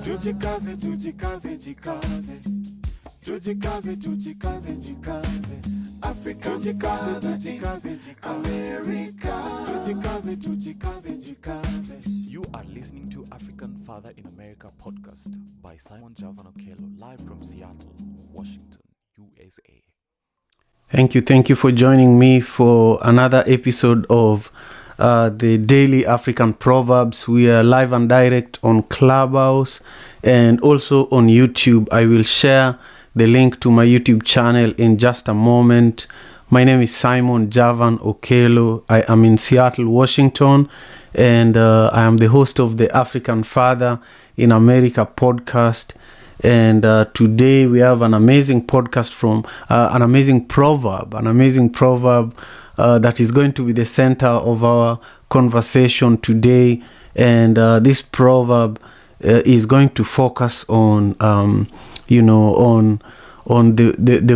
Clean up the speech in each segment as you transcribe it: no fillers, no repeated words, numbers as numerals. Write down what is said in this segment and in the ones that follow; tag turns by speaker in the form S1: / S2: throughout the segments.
S1: Tujikaze, tujikaze, jikaze. Tujikaze, tujikaze, jikaze. Africa, tujikaze, tujikaze, jikaze. America, tujikaze, tujikaze, jikaze.
S2: You are listening to African Father in America podcast by Simon Javan Okelo, live from Seattle, Washington, USA.
S3: Thank you for joining me for another episode of the Daily African Proverbs. We are live and direct on Clubhouse and also on YouTube. I will share the link to my YouTube channel in just a moment. My name is Simon Javan Okelo. I am in Seattle, Washington, and I am the host of the African Father in America podcast. And today we have an amazing podcast from an amazing proverb that is going to be the center of our conversation today. And this proverb is going to focus on the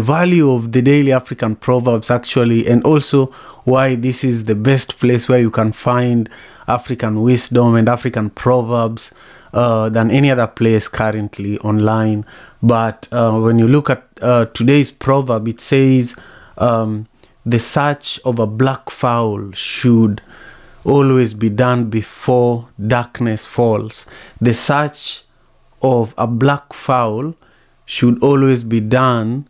S3: value of the Daily African Proverbs actually, and also why this is the best place where you can find African wisdom and African proverbs than any other place currently online. But when you look at today's proverb, it says the search of a black fowl should always be done before darkness falls. The search of a black fowl should always be done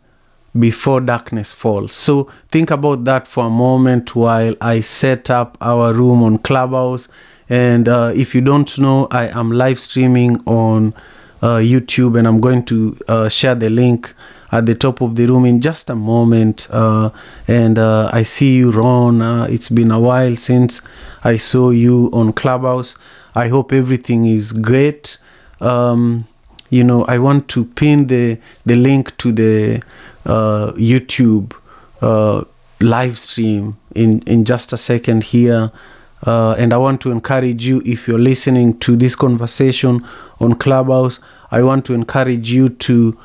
S3: before darkness falls. So think about that for a moment while I set up our room on Clubhouse. And if you don't know, I am live streaming on YouTube, and I'm going to share the link at the top of the room in just a moment. And I see you, Ron. It's been a while since I saw you on Clubhouse. I hope everything is great. I want to pin the link to the YouTube live stream in just a second here. And I want to encourage you, if you're listening to this conversation on Clubhouse, I want to encourage you to,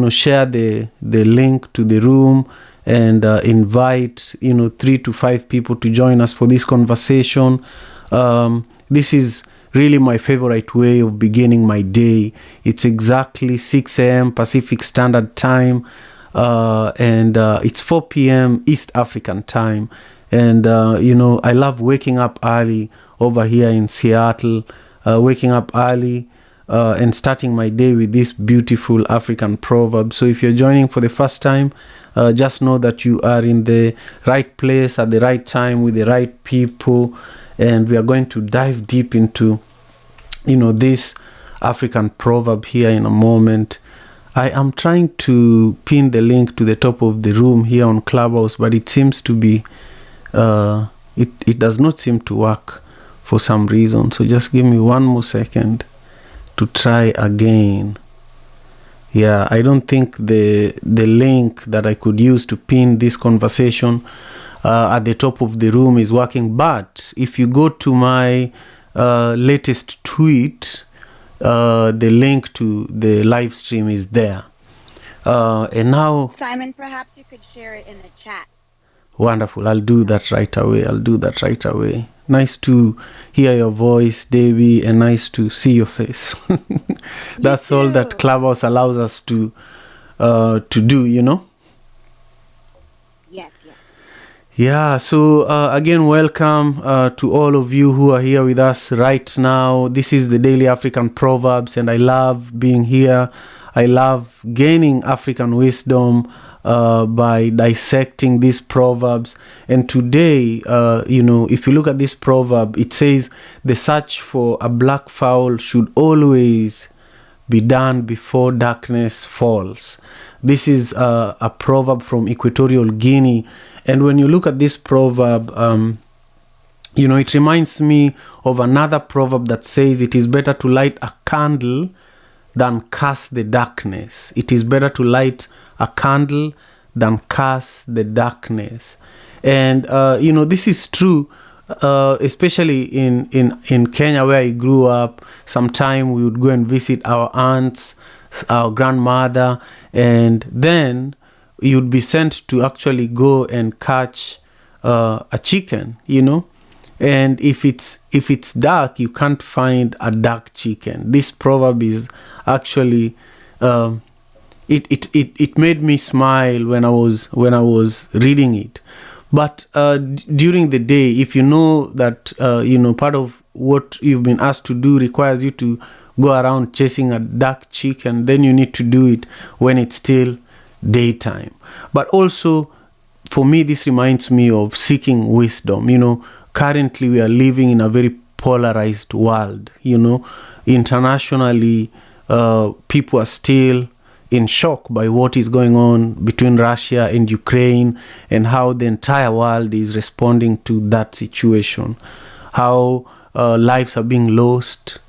S3: share the link to the room and invite, 3 to 5 people to join us for this conversation. This is really my favorite way of beginning my day. It's exactly 6 a.m. Pacific Standard Time, and it's 4 p.m. East African Time. And, I love waking up early over here in Seattle, waking up early and starting my day with this beautiful African proverb. So if you're joining for the first time, just know that you are in the right place at the right time with the right people. And we are going to dive deep into, this African proverb here in a moment. I am trying to pin the link to the top of the room here on Clubhouse, but it seems to be, it does not seem to work for some reason. So just give me one more second to try again. Yeah, I don't think the link that I could use to pin this conversation at the top of the room is working. But if you go to my latest tweet, the link to the live stream is there. And now,
S4: Simon, perhaps you could share it in the chat.
S3: Wonderful. I'll do that right away. Nice to hear your voice, Bibi, and nice to see your face. That's all that Clubhouse allows us to do,
S4: Yes.
S3: Yeah, so again, welcome to all of you who are here with us right now. This is the Daily African Proverbs, and I love being here. I love gaining African wisdom by dissecting these proverbs. And today, if you look at this proverb, it says the search for a black fowl should always be done before darkness falls. This is a proverb from Equatorial Guinea. And when you look at this proverb, it reminds me of another proverb that says it is better to light a candle than curse the darkness. It is better to light a candle than curse the darkness. And, this is true, especially in Kenya, where I grew up. Sometime we would go and visit our aunts, our grandmother, and then you'd be sent to actually go and catch a chicken, And if it's dark, you can't find a dark chicken. This proverb is actually it made me smile when I was reading it. But during the day, if you know that part of what you've been asked to do requires you to go around chasing a dark chicken, then you need to do it when it's still daytime. But also, for me, this reminds me of seeking wisdom. Currently we are living in a very polarized world. Internationally, people are still in shock by what is going on between Russia and Ukraine, and how the entire world is responding to that situation, how lives are being lost.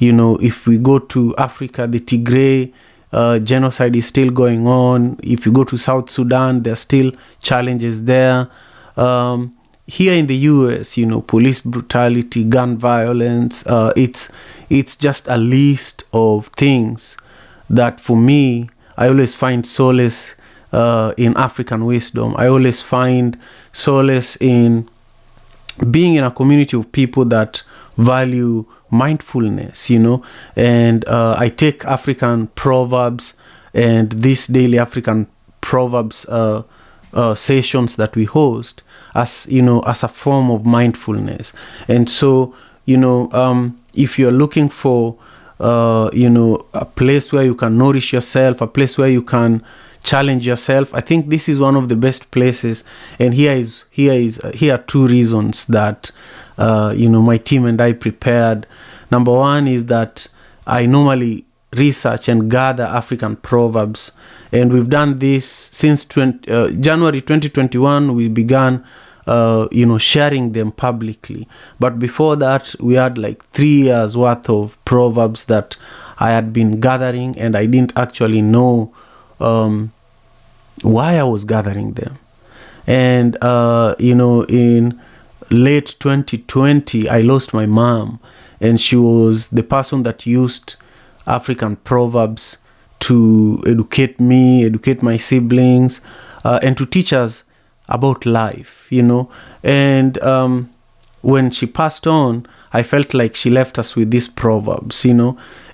S3: If we go to Africa, the Tigray genocide is still going on. If you go to South Sudan, there are still challenges there. Here in the US, police brutality, gun violence, it's just a list of things that, for me, I always find solace in African wisdom. I always find solace in being in a community of people that value mindfulness, and I take African proverbs and these daily African proverbs sessions that we host as a form of mindfulness. And so if you're looking for a place where you can nourish yourself, a place where you can challenge yourself, I think this is one of the best places. And here are two reasons that my team and I prepared. Number one is that I normally research and gather African proverbs, and we've done this since January 2021. We began sharing them publicly. But before that, we had like 3 years worth of proverbs that I had been gathering, and I didn't actually know why I was gathering them. And in late 2020, I lost my mom, and she was the person that used African proverbs to educate me, educate my siblings, and to teach us about life, And when she passed on, I felt like she left us with these proverbs,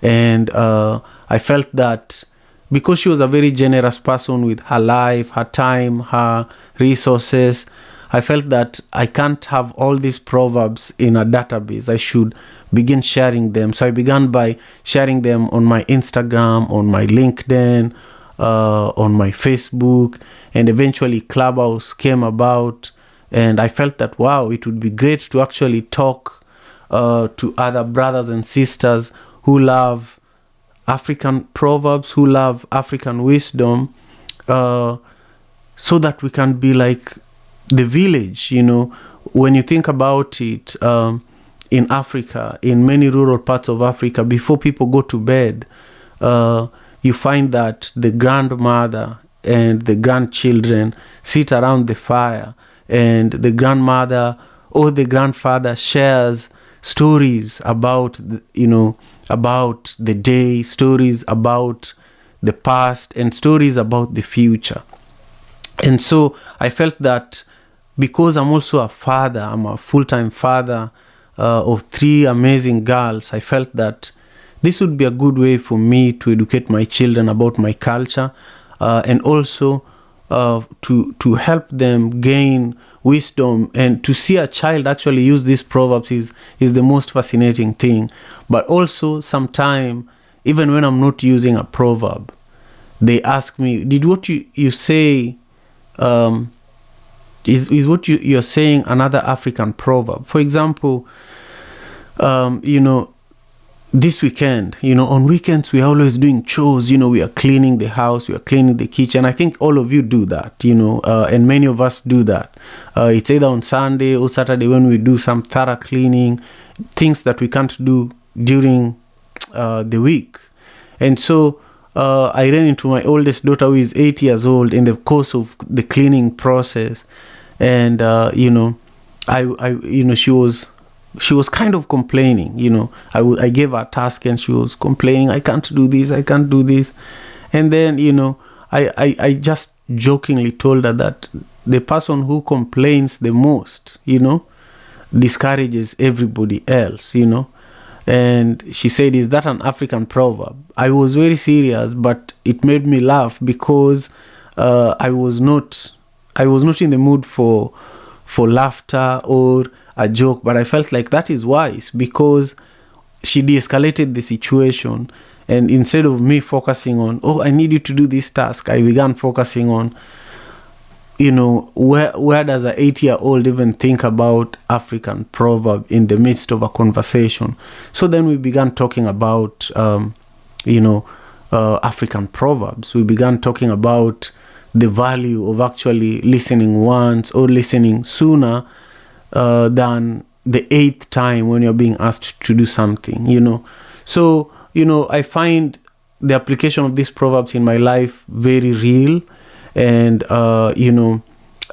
S3: and I felt that because she was a very generous person with her life, her time, her resources, I felt that I can't have all these proverbs in a database. I should begin sharing them. So I began by sharing them on my Instagram, on my LinkedIn, on my Facebook, and eventually Clubhouse came about. And I felt that, wow, it would be great to actually talk to other brothers and sisters who love African proverbs, who love African wisdom, so that we can be like the village. When you think about it, in Africa, in many rural parts of Africa, before people go to bed, you find that the grandmother and the grandchildren sit around the fire, and the grandmother or the grandfather shares stories about about the day, stories about the past, and stories about the future. And so I felt that because I'm also a father, I'm a full-time father of 3 amazing girls, I felt that this would be a good way for me to educate my children about my culture, and also to help them gain wisdom. And to see a child actually use these proverbs is the most fascinating thing. But also, sometime, even when I'm not using a proverb, they ask me, did what you say, is what you're saying another African proverb? For example, this weekend, on weekends, we're always doing chores. We are cleaning the house, we are cleaning the kitchen. I think all of you do that, and many of us do that. It's either on Sunday or Saturday when we do some thorough cleaning, things that we can't do during the week. And so I ran into my oldest daughter, who is 8 years old, in the course of the cleaning process. And, she was kind of complaining, I gave her a task and she was complaining, I can't do this. And then, I just jokingly told her that the person who complains the most, discourages everybody else, you know. And she said, "Is that an African proverb?" I was very serious, but it made me laugh because I was not in the mood for laughter or a joke, but I felt like that is wise because she de-escalated the situation. And instead of me focusing on, "Oh, I need you to do this task," I began focusing on, you know, where does an 8-year-old even think about African proverb in the midst of a conversation? So then we began talking about, African proverbs. We began talking about the value of actually listening once or listening sooner than the 8th time when you're being asked to do something, you know. So, you know, I find the application of these proverbs in my life very real. And,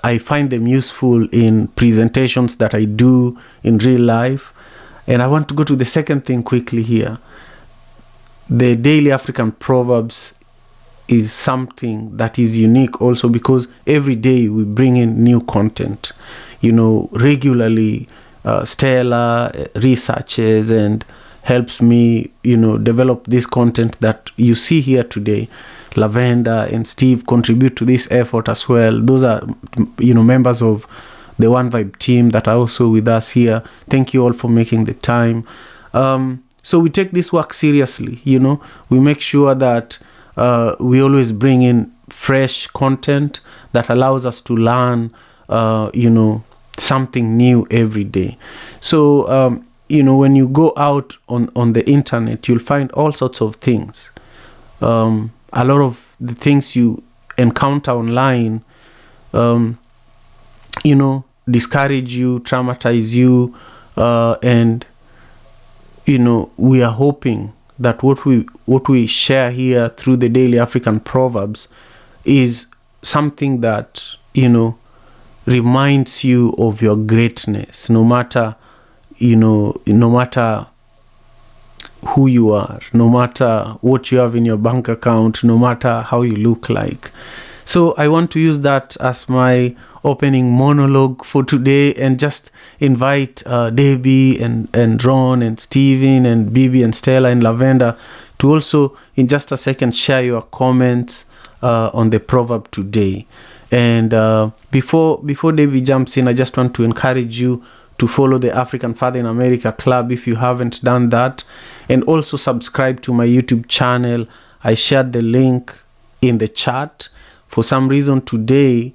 S3: I find them useful in presentations that I do in real life. And I want to go to the second thing quickly here. The Daily African Proverbs is something that is unique also because every day we bring in new content. You know, regularly Stella researches and helps me, you know, develop this content that you see here today. Lavender and Steve contribute to this effort as well. Those are, you know, members of the One Vibe team that are also with us here. Thank you all for making the time. So we take this work seriously, you know. We make sure that we always bring in fresh content that allows us to learn, something new every day. So, when you go out on the internet, you'll find all sorts of things. A lot of the things you encounter online, discourage you, traumatize you, and, we are hoping that what we share here through the Daily African Proverbs is something that, reminds you of your greatness, no matter who you are, no matter what you have in your bank account, no matter how you look like. So I want to use that as my opening monologue for today and just invite Debbie and Ron and Steven and Bibi and Stella and Lavender to also, in just a second, share your comments on the proverb today. And before Debbie jumps in, I just want to encourage you to follow the African Father in America Club if you haven't done that, and also subscribe to my YouTube channel. I shared the link in the chat. For some reason today,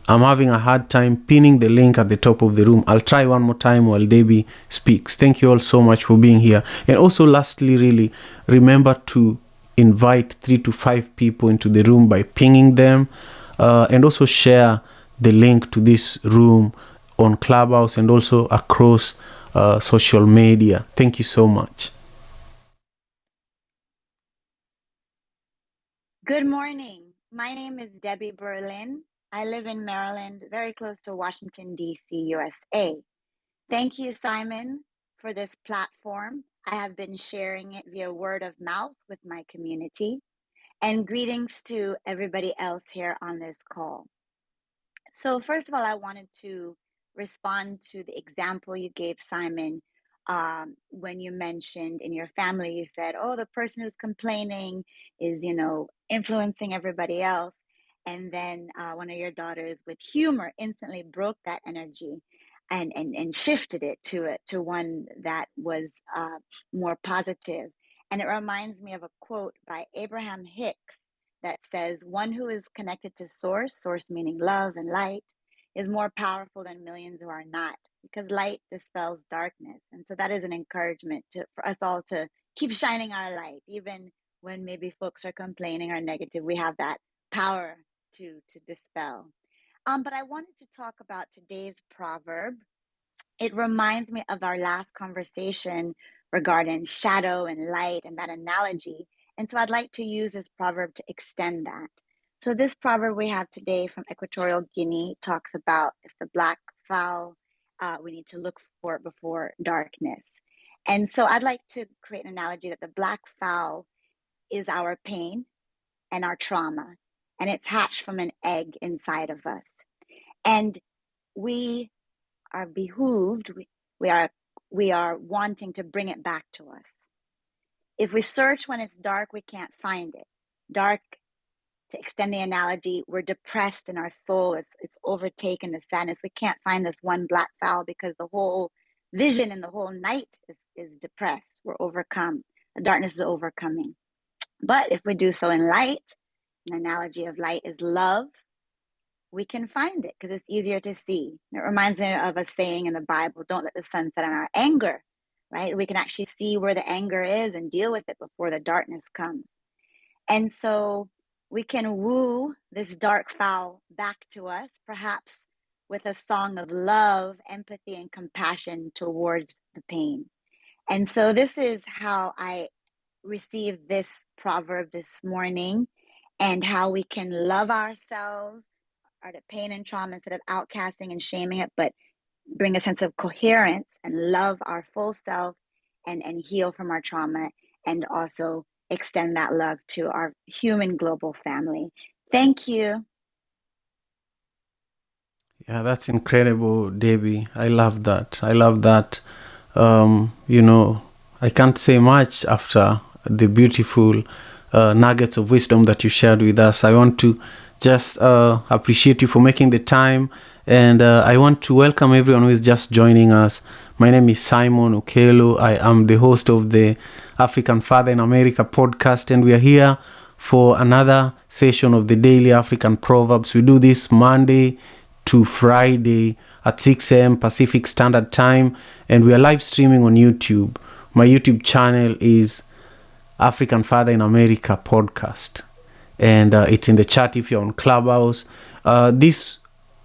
S3: I'm having a hard time pinning the link at the top of the room. I'll try one more time while Debbie speaks. Thank you all so much for being here. And also, lastly, really, remember to invite 3 to 5 people into the room by pinging them, and also share the link to this room on Clubhouse and also across social media. Thank you so much.
S4: Good morning. My name is Debbie Berlin. I live in Maryland, very close to Washington, D.C., USA. Thank you, Simon, for this platform. I have been sharing it via word of mouth with my community. And greetings to everybody else here on this call. So first of all, I wanted to respond to the example you gave, Simon, when you mentioned in your family, you said, oh, the person who's complaining is, influencing everybody else. And then one of your daughters with humor instantly broke that energy and shifted it to one that was more positive. And it reminds me of a quote by Abraham Hicks that says, one who is connected to source meaning love and light, is more powerful than millions who are not, because light dispels darkness. And so that is an encouragement for us all to keep shining our light, even when maybe folks are complaining or negative. We have that power to dispel. But I wanted to talk about today's proverb. It reminds me of our last conversation regarding shadow and light and that analogy. And so I'd like to use this proverb to extend that. So this proverb we have today from Equatorial Guinea talks about if the black fowl, we need to look for it before darkness. And so I'd like to create an analogy that the black fowl is our pain and our trauma, and it's hatched from an egg inside of us. And we are behooved, We are wanting to bring it back to us. If we search when it's dark, we can't find it. Dark, to extend the analogy, we're depressed in our soul. It's overtaken the sadness. We can't find this one black fowl because the whole vision and the whole night is depressed. We're overcome. The darkness is overcoming. But if we do so in light, an analogy of light is love, we can find it because it's easier to see. It reminds me of a saying in the Bible, don't let the sun set on our anger, right? We can actually see where the anger is and deal with it before the darkness comes. And so we can woo this dark fowl back to us, perhaps with a song of love, empathy, and compassion towards the pain. And so this is how I received this proverb this morning, and how we can love ourselves or the pain and trauma instead of outcasting and shaming it, but bring a sense of coherence and love our full self and heal from our trauma, and also extend that love to our human global family. Thank you.
S3: Yeah, that's incredible, Debbie. I love that. I love that. I can't say much after the beautiful nuggets of wisdom that you shared with us. I want to just appreciate you for making the time, and I want to welcome everyone who is just joining us. My name is Simon Okelo. I am the host of the African Father in America podcast, and we are here for another session of the Daily African Proverbs. We do this Monday to Friday at 6 a.m. Pacific Standard Time, and we are live streaming on YouTube. My YouTube channel is African Father in America podcast, and it's in the chat if you're on Clubhouse. This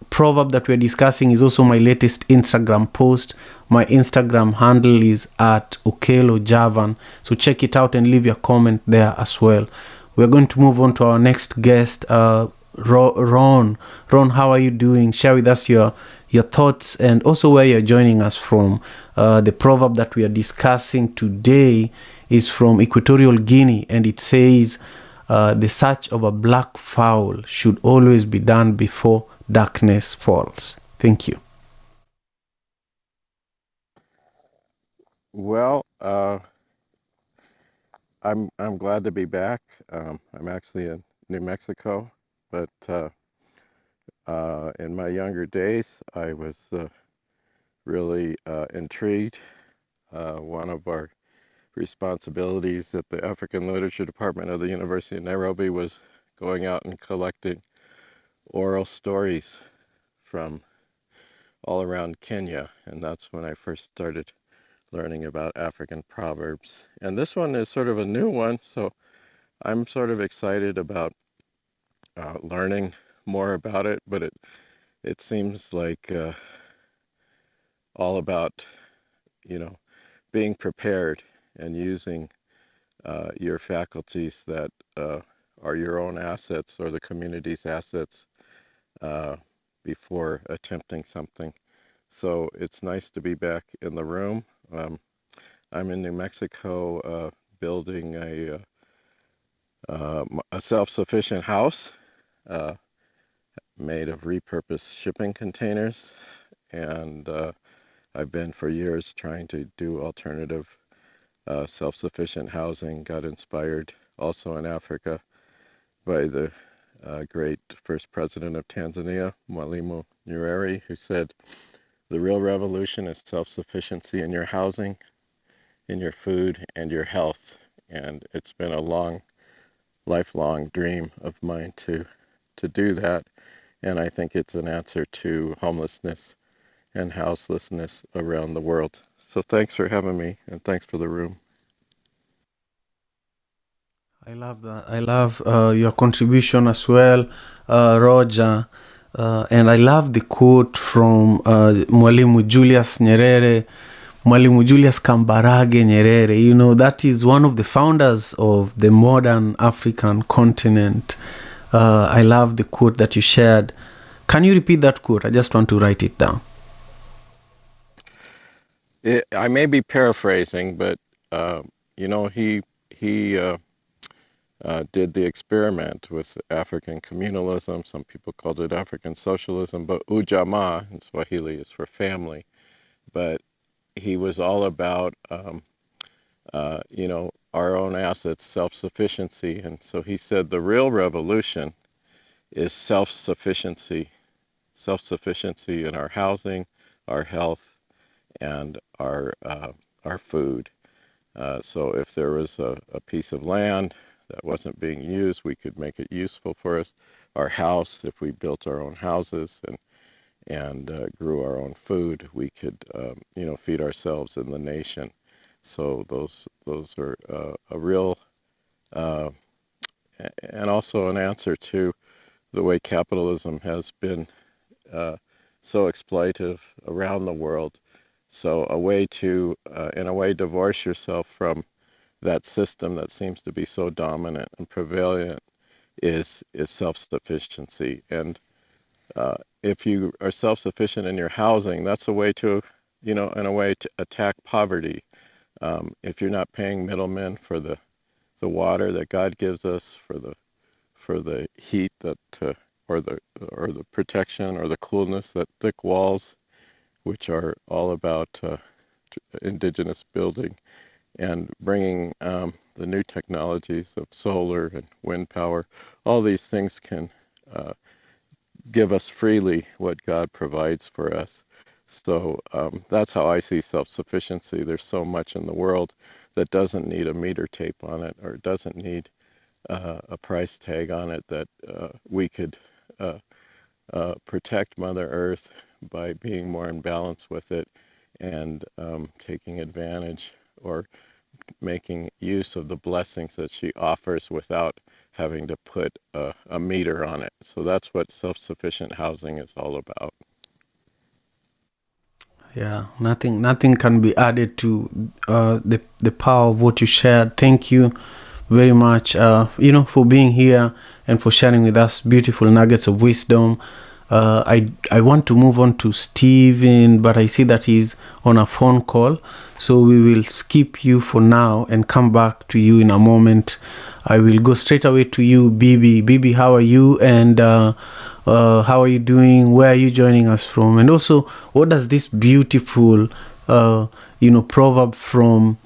S3: proverb that we're discussing is also my latest Instagram post. My Instagram handle is at Okelo Javan, so check it out and leave your comment there as well. We're going to move on to our next guest, Ron. Ron, how are you doing? Share with us your thoughts and also where you're joining us from. The proverb that we are discussing today is from Equatorial Guinea, and it says, the search of a black fowl should always be done before darkness falls. Thank you.
S5: Well, I'm glad to be back. I'm actually in New Mexico, but in my younger days, I was really intrigued. One of our responsibilities at the African Literature Department of the University of Nairobi was going out and collecting oral stories from all around Kenya, and that's when I first started learning about African proverbs. And this one is sort of a new one, so I'm sort of excited about learning more about it, but it seems like all about, being prepared and using your faculties that are your own assets or the community's assets before attempting something. So it's nice to be back in the room. I'm in New Mexico building a self-sufficient house made of repurposed shipping containers, and I've been for years trying to do alternative self-sufficient housing. Got inspired also in Africa by the great first president of Tanzania, Mwalimu Nyerere, who said, "The real revolution is self-sufficiency in your housing, in your food, and your health." And it's been a lifelong dream of mine to do that. And I think it's an answer to homelessness and houselessness around the world. So thanks for having me, and thanks for the room.
S3: I love that. I love your contribution as well, Roger. And I love the quote from Mwalimu Julius Nyerere, Mwalimu Julius Kambarage Nyerere. That is one of the founders of the modern African continent. I love the quote that you shared. Can you repeat that quote? I just want to write it down.
S5: I may be paraphrasing, but he did the experiment with African communalism. Some people called it African socialism, but ujamaa in Swahili is for family. But he was all about, our own assets, self-sufficiency. And so he said the real revolution is self-sufficiency in our housing, our health, and our food. So if there was a piece of land that wasn't being used, we could make it useful for us. Our house, if we built our own houses and grew our own food, we could feed ourselves and the nation. So those are a real and also an answer to the way capitalism has been so exploitive around the world. So a way to, in a way, divorce yourself from that system that seems to be so dominant and prevalent is self-sufficiency. And if you are self-sufficient in your housing, that's a way to, in a way to attack poverty. If you're not paying middlemen for the water that God gives us, for the heat that or the protection or the coolness that thick walls, which are all about indigenous building, and bringing the new technologies of solar and wind power, all these things can give us freely what God provides for us. So that's how I see self-sufficiency. There's so much in the world that doesn't need a meter tape on it, or doesn't need a price tag on it, that we could protect Mother Earth by being more in balance with it, and taking advantage or making use of the blessings that she offers without having to put a meter on it. So that's what self-sufficient housing is all about.
S3: Yeah, nothing can be added to the power of what you shared. Thank you very much, for being here and for sharing with us beautiful nuggets of wisdom. I want to move on to Steven, but I see that he's on a phone call, so we will skip you for now and come back to you in a moment. I will go straight away to you, Bibi. Bibi, how are you? And how are you doing? Where are you joining us from? And also, what does this beautiful, proverb from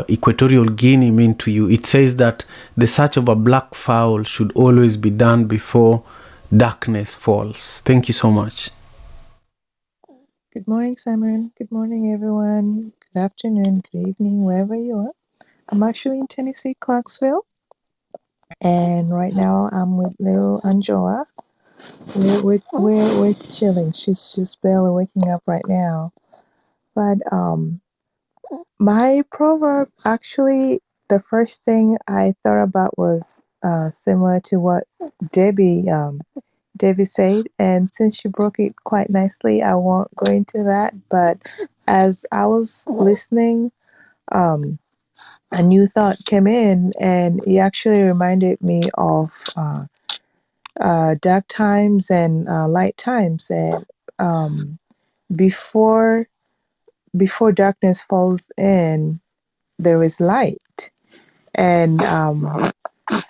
S3: Equatorial Guinea mean to you? It says that the search of a black fowl should always be done before darkness falls. Thank you so much.
S6: Good morning, Simon. Good morning, everyone. Good afternoon, good evening, wherever you are. I'm actually in Tennessee, Clarksville, and right now I'm with little Anjoa. We're chilling. She's just barely waking up right now. But my proverb, actually, the first thing I thought about was similar to what Debbie said, and since she broke it quite nicely, I won't go into that. But as I was listening, a new thought came in, and it actually reminded me of dark times and light times, and before darkness falls in, there is light, and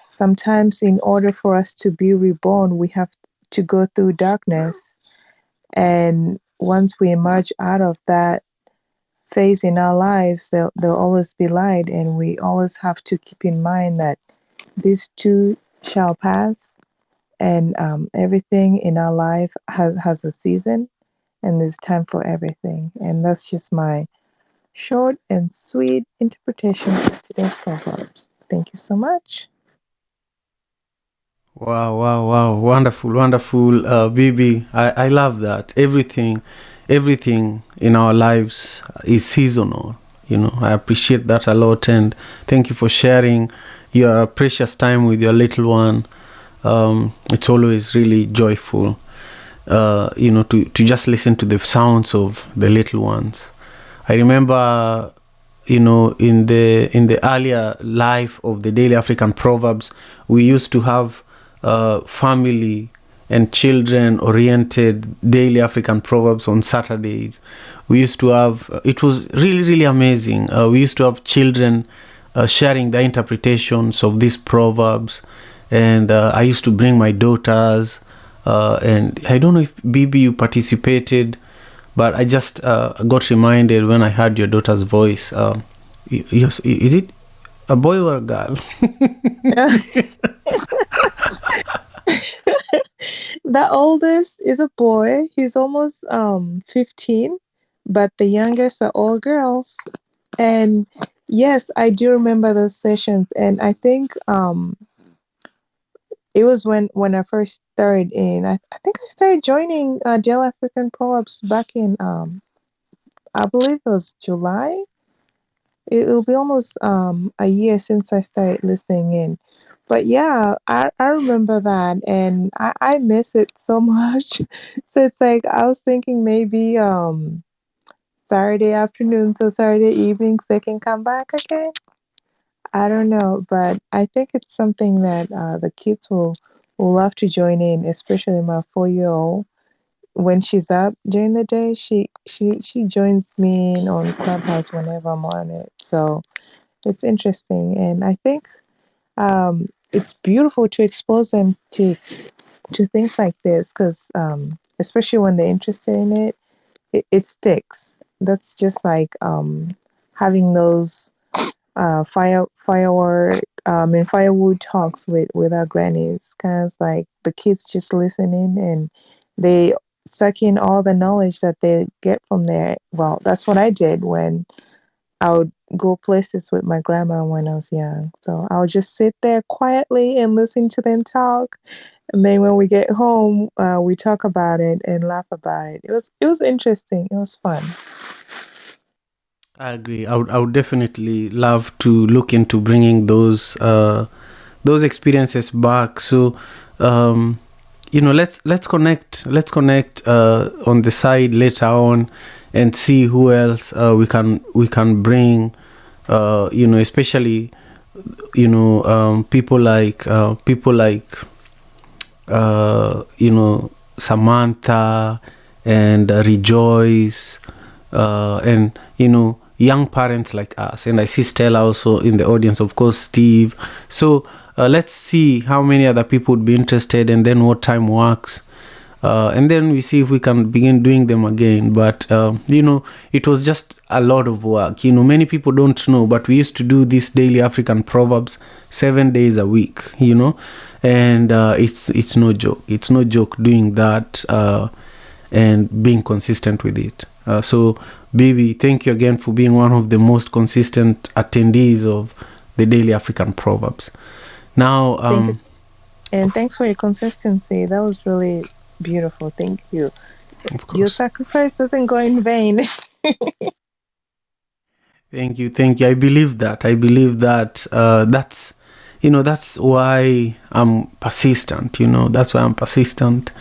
S6: sometimes in order for us to be reborn, we have to go through darkness, and once we emerge out of that phase in our lives, there'll always be light, and we always have to keep in mind that these too shall pass, and everything in our life has a season, and there's time for everything. And that's just my short and sweet interpretation of today's Proverbs. Thank you so much.
S3: Wow. Wonderful, Bibi. I love that. Everything in our lives is seasonal. I appreciate that a lot, and thank you for sharing your precious time with your little one. It's always really joyful, to just listen to the sounds of the little ones. I remember, in the earlier life of the Daily African Proverbs, we used to have family and children oriented Daily African Proverbs on Saturdays. We used to have, it was really amazing. We used to have children sharing their interpretations of these proverbs, and I used to bring my daughters, and I don't know if Bibi you participated, But I just got reminded when I heard your daughter's voice. Is it a boy or a girl?
S6: The oldest is a boy. He's almost 15, but the youngest are all girls. And yes, I do remember those sessions. And I think it was when I first started in. I think I started joining Daily African Proverbs back in I believe it was July. It'll be almost a year since I started listening in. But yeah, I remember that, and I miss it so much. So it's like I was thinking maybe Saturday afternoons or Saturday evenings they can come back again. I don't know, but I think it's something that the kids will love to join in, especially my 4-year-old. When she's up during the day, she joins me in on Clubhouse whenever I'm on it. So it's interesting, and I think it's beautiful to expose them to things like this because, especially when they're interested in it, it sticks. That's just like having those firewood talks with our grannies. Kind of like the kids just listen in and they suck in all the knowledge that they get from there. Well, that's what I did when I would go places with my grandma when I was young. So I would just sit there quietly and listen to them talk. And then when we get home, we talk about it and laugh about it. It was interesting. It was fun.
S3: I agree. I would definitely love to look into bringing those experiences back. So, let's connect. Let's connect on the side later on, and see who else we can bring. Especially people like Samantha and Rejoice, and young parents like us. And I see Stella also in the audience, of course, Steve. So let's see how many other people would be interested, and then what time works. And then we see if we can begin doing them again. But it was just a lot of work. Many people don't know, but we used to do this Daily African Proverbs 7 days a week. And it's no joke. It's no joke doing that and being consistent with it. So, Bibi, thank you again for being one of the most consistent attendees of the Daily African Proverbs. Now,
S6: Thank you. And thanks for your consistency. That was really beautiful. Thank you.
S3: of course.
S6: Your sacrifice doesn't go in vain.
S3: Thank you. I believe that. That's why I'm persistent. That's why I'm persistent.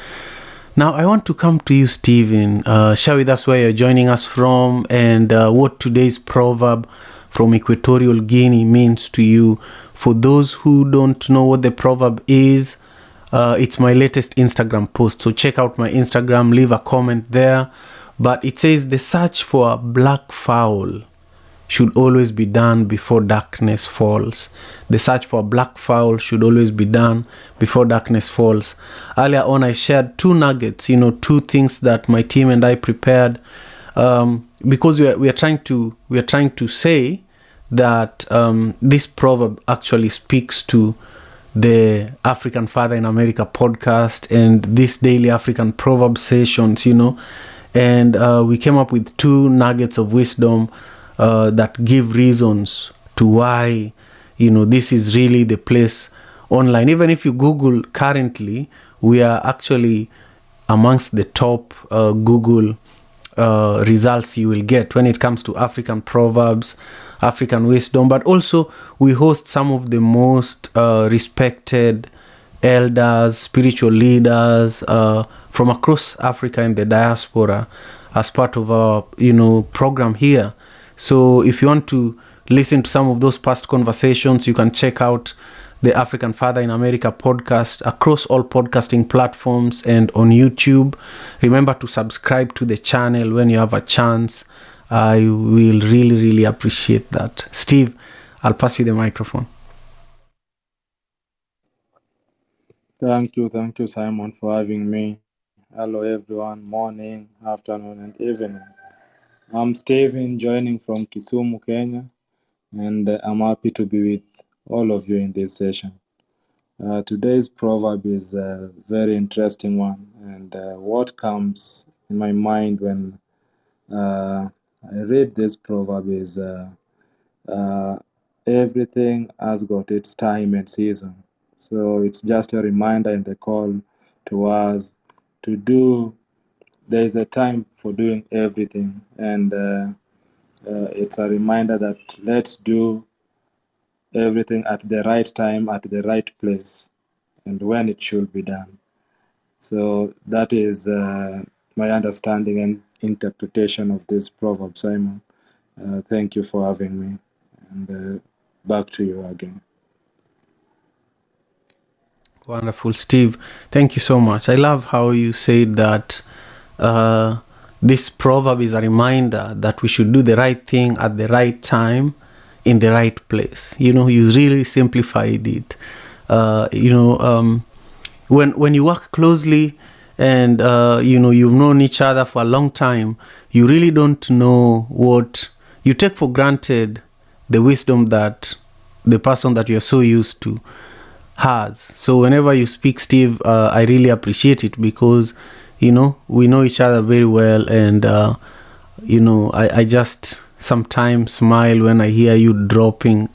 S3: Now, I want to come to you, Stephen. Share with us where you're joining us from and what today's proverb from Equatorial Guinea means to you. For those who don't know what the proverb is, it's my latest Instagram post. So check out my Instagram, leave a comment there. But it says, the search for a black fowl should always be done before darkness falls. The search for a black fowl should always be done before darkness falls. Earlier on, I shared 2 nuggets, 2 things that my team and I prepared, because we are trying to say that this proverb actually speaks to the African Father in America podcast and this Daily African Proverb sessions, and we came up with 2 nuggets of wisdom that give reasons to why this is really the place online. Even if you Google currently, we are actually amongst the top Google results you will get when it comes to African proverbs, African wisdom. But also we host some of the most respected elders, spiritual leaders from across Africa and the diaspora as part of our program here. So if you want to listen to some of those past conversations, you can check out the African Father in America podcast across all podcasting platforms and on YouTube. Remember to subscribe to the channel when you have a chance. I will really, really appreciate that. Steve, I'll pass you the microphone.
S7: Thank you, Simon, for having me. Hello everyone, morning, afternoon, and evening. I'm Steven, joining from Kisumu, Kenya, and I'm happy to be with all of you in this session. Today's proverb is a very interesting one, and what comes in my mind when I read this proverb is everything has got its time and season. So it's just a reminder in the call to us to do. There is a time for doing everything, and it's a reminder that let's do everything at the right time, at the right place, and when it should be done. So that is my understanding and interpretation of this proverb, Simon. Thank you for having me, and back to you again.
S3: Wonderful, Steve. Thank you so much. I love how you said that this proverb is a reminder that we should do the right thing at the right time in the right place. You really simplified it. When you work closely and you've known each other for a long time, you really don't know what you take for granted, the wisdom that the person that you're so used to has. So whenever you speak, Steve, I really appreciate it because we know each other very well, and I just sometimes smile when I hear you dropping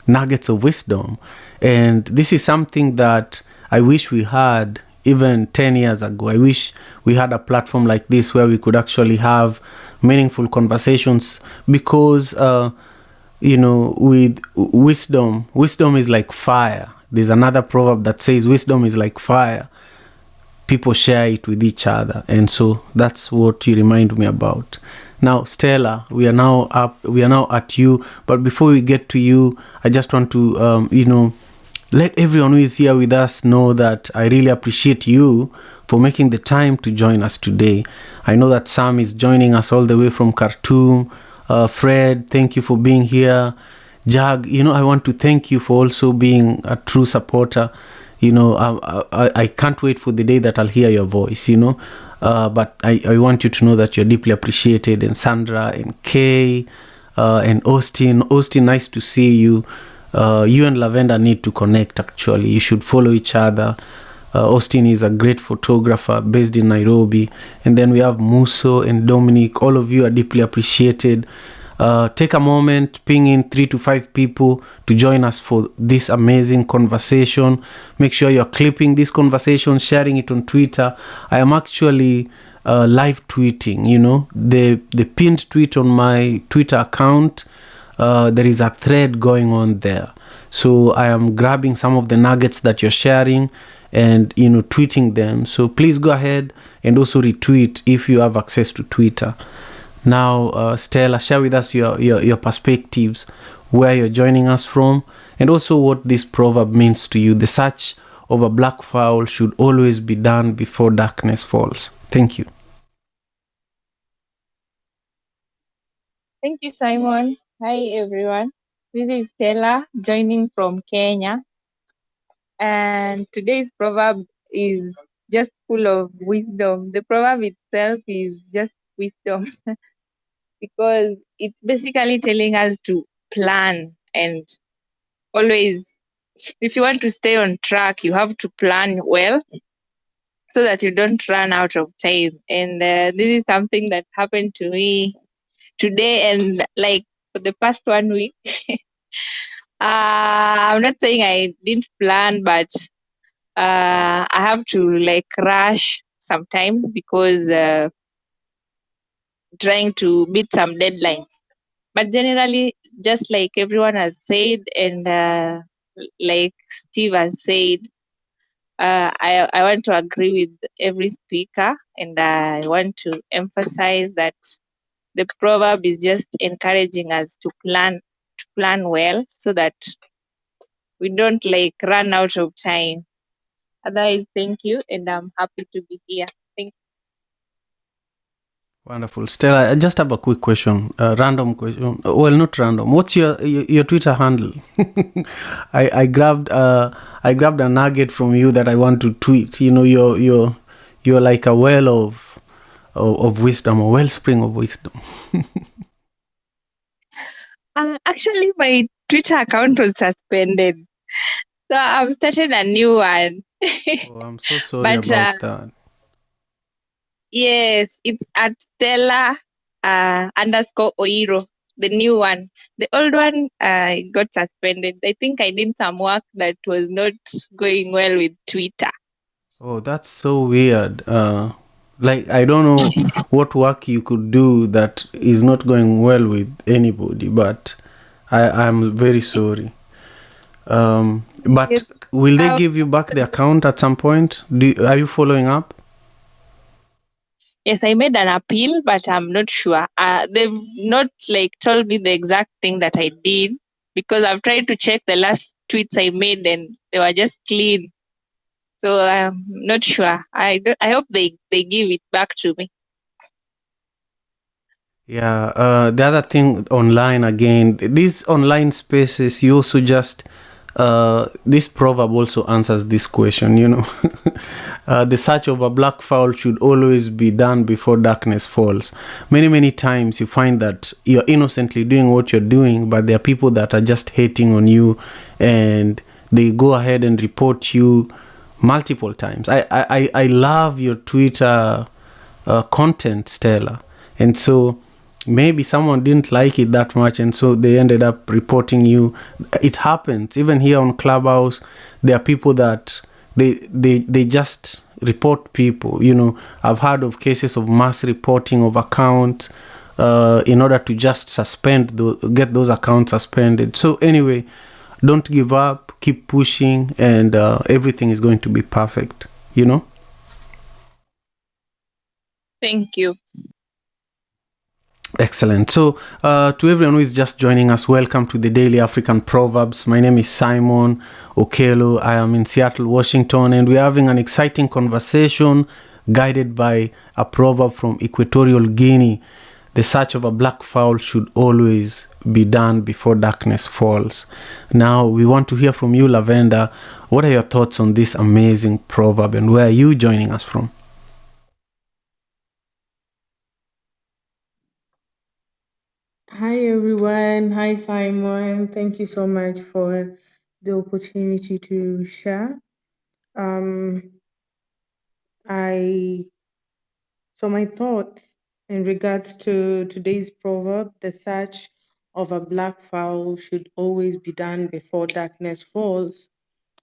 S3: nuggets of wisdom. And this is something that I wish we had even 10 years ago. I wish we had a platform like this where we could actually have meaningful conversations, because with wisdom is like fire. There's another proverb that says wisdom is like fire. People share it with each other, and so that's what you remind me about. Now, Stella, we are now at you, but before we get to you, I just want to let everyone who is here with us know that I really appreciate you for making the time to join us today. I know that Sam is joining us all the way from Khartoum. Fred, thank you for being here. Jag, I want to thank you for also being a true supporter. I can't wait for the day that I'll hear your voice, but I want you to know that you're deeply appreciated. And Sandra and Kay and Austin, nice to see you. You and Lavender need to connect, actually. You should follow each other. Austin is a great photographer based in Nairobi. And then we have Muso and Dominic. All of you are deeply appreciated. Take a moment, ping in 3 to 5 people to join us for this amazing conversation. Make sure you're clipping this conversation, sharing it on Twitter. I am actually live tweeting, the pinned tweet on my Twitter account. There is a thread going on there. So I am grabbing some of the nuggets that you're sharing and tweeting them. So please go ahead and also retweet if you have access to Twitter. Now, Stella, share with us your perspectives, where you're joining us from, and also what this proverb means to you. The search of a black fowl should always be done before darkness falls. Thank you.
S8: Thank you, Simon. Hi, everyone. This is Stella joining from Kenya. And today's proverb is just full of wisdom. The proverb itself is just wisdom because it's basically telling us to plan, and always, if you want to stay on track, you have to plan well so that you don't run out of time. And this is something that happened to me today, and like for the past 1 week. I'm not saying I didn't plan, but I have to like rush sometimes because trying to meet some deadlines. But generally, just like everyone has said, and like Steve has said, I want to agree with every speaker, and I want to emphasize that the proverb is just encouraging us to plan well so that we don't like run out of time. Otherwise, thank you, and I'm happy to be here. Thank you.
S3: Wonderful, Stella. I just have a quick question, random question. Well, not random. What's your Twitter handle? I grabbed a nugget from you that I want to tweet. You know, you're like a well of wisdom, a wellspring of wisdom.
S8: Actually, my Twitter account was suspended, so I've started a new one.
S3: Oh, I'm so sorry
S8: But
S3: about that.
S8: yes, it's at Stella underscore Oiro, the new one. The old one got suspended. I think I did some work that was not going well with Twitter.
S3: Oh, that's so weird. Like, I don't know what work you could do that is not going well with anybody, but I'm very sorry. But
S8: Yes,
S3: will they
S8: um,
S3: give you back the account at some point? Are you following up?
S8: yes, I made an appeal, but I'm not sure. They've not like told me the exact thing that I did because I've tried to check the last tweets I made and they were just clean. So I'm not sure. I hope they give it back to me.
S3: Yeah, the other thing online again, these online spaces, you also just, this proverb also answers this question, you know. The search of a black fowl should always be done before darkness falls. Many, many times you find that you're innocently doing what you're doing, but there are people that are just hating on you and they go ahead and report you multiple times. I love your Twitter content, Stella. And so maybe someone didn't like it that much and so they ended up reporting you. It happens even here on Clubhouse. There are people that they just report people, you know. I've heard of cases of mass reporting of accounts in order to just get those accounts suspended. So anyway, don't give up, keep pushing, and everything is going to be perfect, you know.
S8: Thank you.
S3: Excellent. So, to everyone who is just joining us, welcome to the Daily African Proverbs. My name is Simon Okelo. I am in Seattle, Washington, and we're having an exciting conversation guided by a proverb from Equatorial Guinea. The search of a black fowl should always be done before darkness falls. Now, we want to hear from you, Lavender. What are your thoughts on this amazing proverb, and where are you joining us from?
S9: Hi everyone. Hi Simon. Thank you so much for the opportunity to share. I so my thoughts in regards to today's proverb, the search of a black fowl should always be done before darkness falls.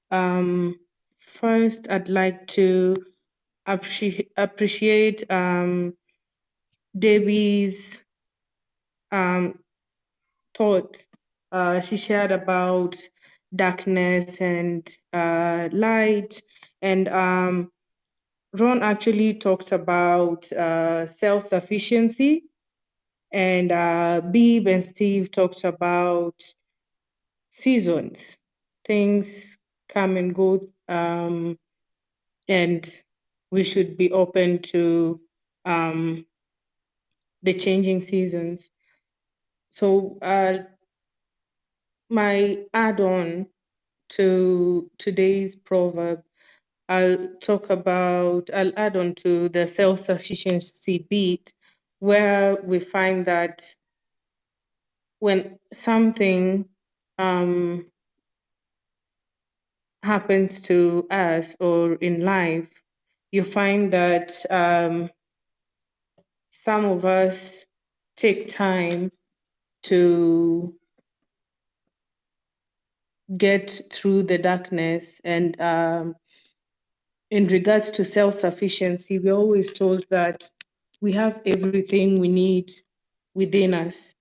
S9: First, I'd like to appreciate Debbie's thought she shared about darkness and light. And Ron actually talked about self sufficiency. And Beeb and Steve talked about seasons. Things come and go, and we should be open to the changing seasons. So, my add on to today's proverb, I'll add on to the self sufficiency bit, where we find that when something happens to us or in life, you find that some of us take time to get through the darkness. And in regards to self-sufficiency, we're always told that we have everything we need within us.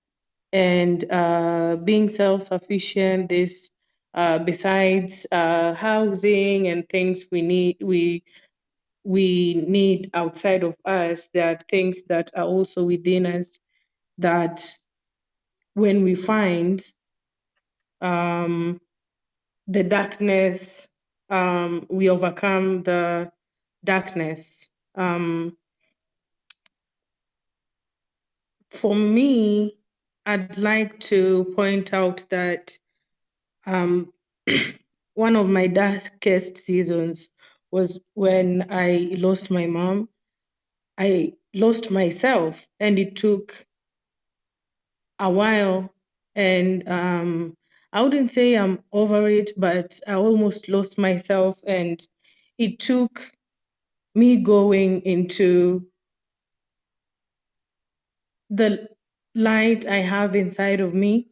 S9: And being self-sufficient is besides housing and things we need outside of us, there are things that are also within us that when we find the darkness, we overcome the darkness. For me, I'd like to point out that um, one of my darkest seasons was when I lost my mom. I lost myself, and it took a while. And I wouldn't say I'm over it, but I almost lost myself, and it took me going into the light I have inside of me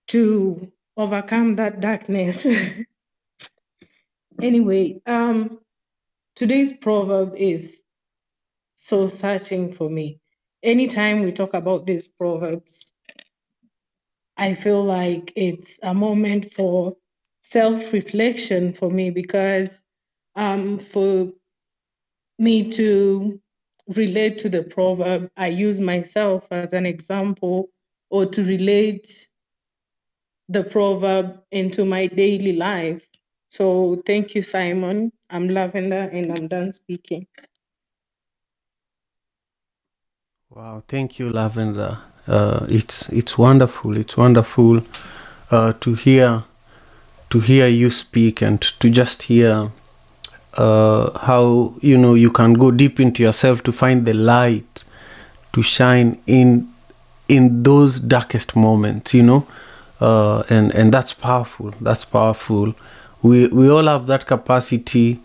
S9: to overcome that darkness. Anyway, today's proverb is so searching for me. Anytime we talk about these proverbs, I feel like it's a moment for self-reflection for me, because for me to relate to the proverb, I use myself as an example, or to relate the proverb into my daily life. So thank you, Simon. I'm Lavender, and I'm done speaking.
S3: Wow, thank you, Lavender. It's wonderful. It's wonderful to hear you speak, and to just hear how you can go deep into yourself to find the light to shine in those darkest moments. And that's powerful. That's powerful. We all have that capacity.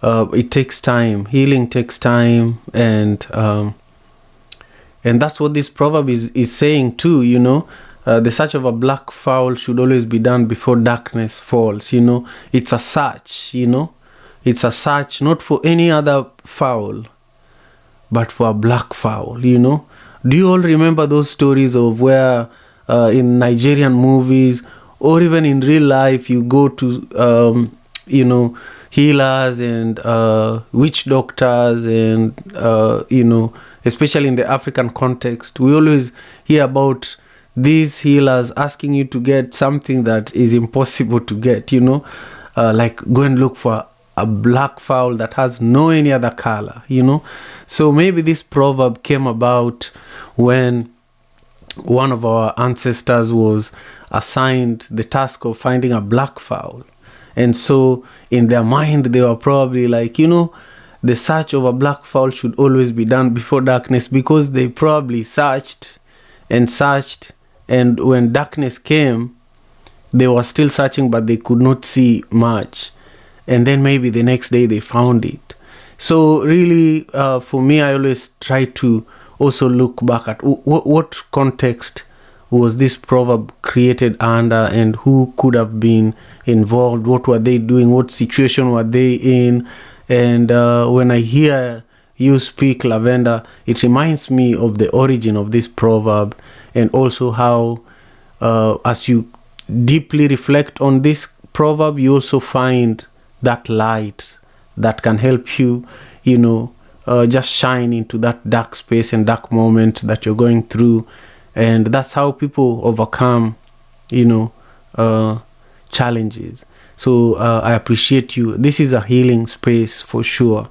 S3: It takes time. Healing takes time, and that's what this proverb is saying too. The search of a black fowl should always be done before darkness falls. It's a search. It's a search not for any other fowl, but for a black fowl. Do you all remember those stories of where in Nigerian movies, or even in real life, you go to healers and witch doctors, and especially in the African context, we always hear about these healers asking you to get something that is impossible to get, like go and look for a black fowl that has no any other color. So maybe this proverb came about when one of our ancestors was assigned the task of finding a black fowl. And so in their mind, they were probably like, the search of a black fowl should always be done before darkness, because they probably searched and searched. And when darkness came, they were still searching, but they could not see much. And then maybe the next day they found it. So really, for me, I always try to also look back at what context was this proverb created under, and who could have been involved, what were they doing, what situation were they in. And when I hear you speak, Lavender, it reminds me of the origin of this proverb, and also how as you deeply reflect on this proverb, you also find that light that can help you, just shine into that dark space and dark moment that you're going through. And that's how people overcome, challenges. So I appreciate you. This is a healing space for sure.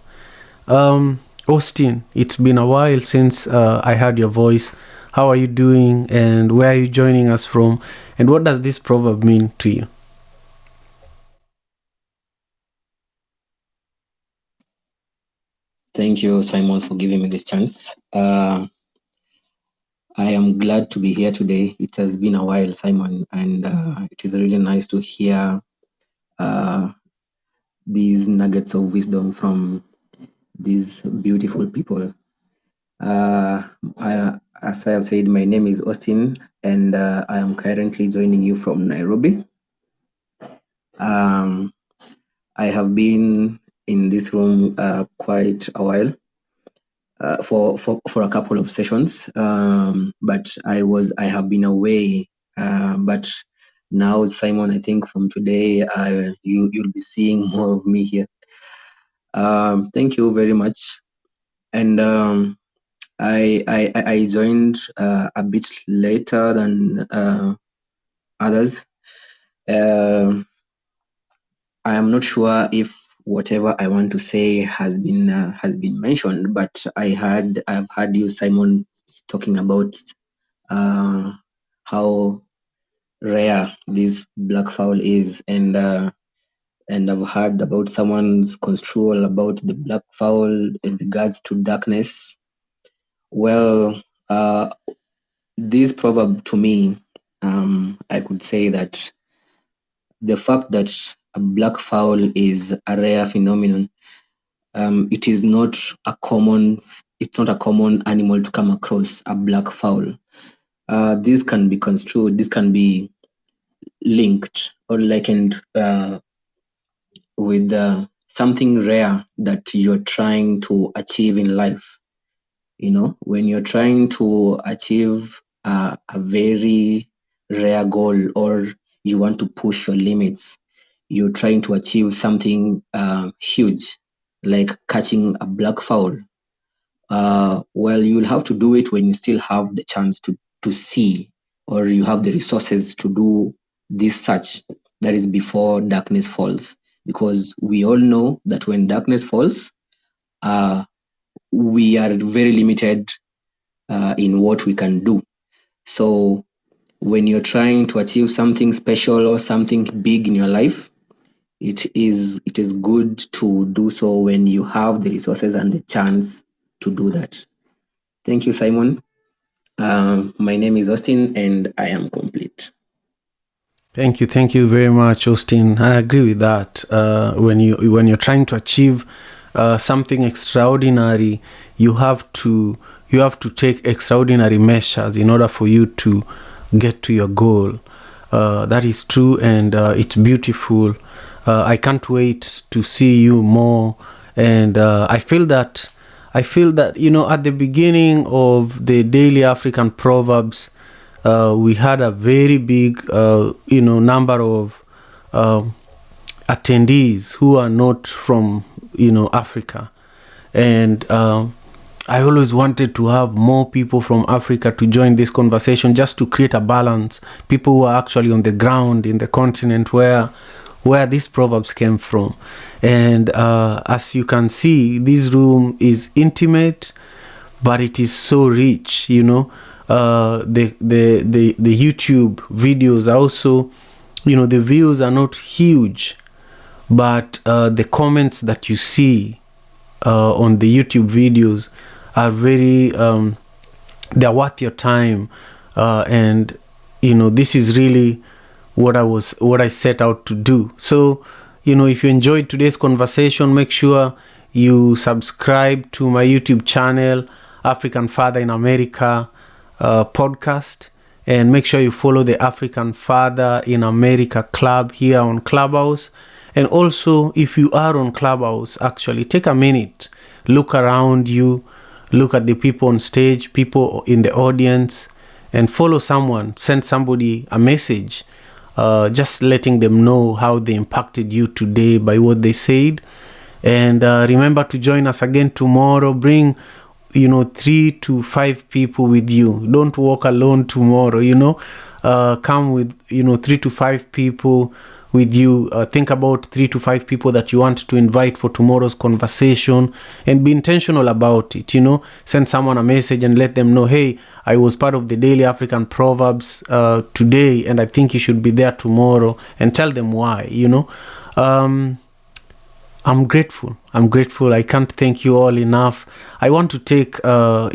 S3: Austin, it's been a while since I heard your voice. How are you doing, and where are you joining us from, and what does this proverb mean to you?
S10: Thank you, Simon, for giving me this chance. I am glad to be here today. It has been a while, Simon, and it is really nice to hear these nuggets of wisdom from these beautiful people. As I have said, my name is Austin, and I am currently joining you from Nairobi. I have been in this room quite a while, for a couple of sessions, but I have been away. But now, Simon, I think from today you'll be seeing more of me here. Thank you very much. And I joined a bit later than others. I am not sure if whatever I want to say has been mentioned. But I've heard you, Simon, talking about how rare this black fowl is, and I've heard about someone's construal about the black fowl in regards to darkness. Well, this proverb to me, I could say that the fact that a black fowl is a rare phenomenon, it is not a common. It's not a common animal to come across a black fowl. This can be construed. This can be linked or likened with something rare that you're trying to achieve in life. You know, when you're trying to achieve a very rare goal, or you want to push your limits, you're trying to achieve something huge, like catching a black fowl. Well, you'll have to do it when you still have the chance to see, or you have the resources to do this search. That is before darkness falls, because we all know that when darkness falls, we are very limited in what we can do. So when you're trying to achieve something special or something big in your life, it is good to do so when you have the resources and the chance to do that. Thank you, Simon. My name is Austin, and I am complete.
S3: Thank you very much, Austin. I agree with that. When you're trying to achieve something extraordinary, you have to take extraordinary measures in order for you to get to your goal. That is true, and it's beautiful. I can't wait to see you more, and I feel that at the beginning of the Daily African Proverbs, we had a very big number of attendees who are not from Africa, and I always wanted to have more people from Africa to join this conversation, just to create a balance. People who are actually on the ground in the continent where these proverbs came from. And as you can see, this room is intimate, but it is so rich. The YouTube videos are also, the views are not huge, but the comments that you see on the YouTube videos are very they're worth your time, and this is really what I set out to do. So if you enjoyed today's conversation, make sure you subscribe to my YouTube channel, African Father in America podcast, and make sure you follow the African Father in America Club here on Clubhouse. And also, if you are on Clubhouse, actually take a minute, look around you, look at the people on stage, people in the audience, and follow someone, send somebody a message, just letting them know how they impacted you today by what they said. And remember to join us again tomorrow. Bring 3 to 5 people with you. Don't walk alone tomorrow. Come with 3 to 5 people with you. Think about 3 to 5 people that you want to invite for tomorrow's conversation, and be intentional about it. Send someone a message and let them know, hey, I was part of the Daily African Proverbs today, and I think you should be there tomorrow, and tell them why. I'm grateful. I can't thank you all enough. I want to take a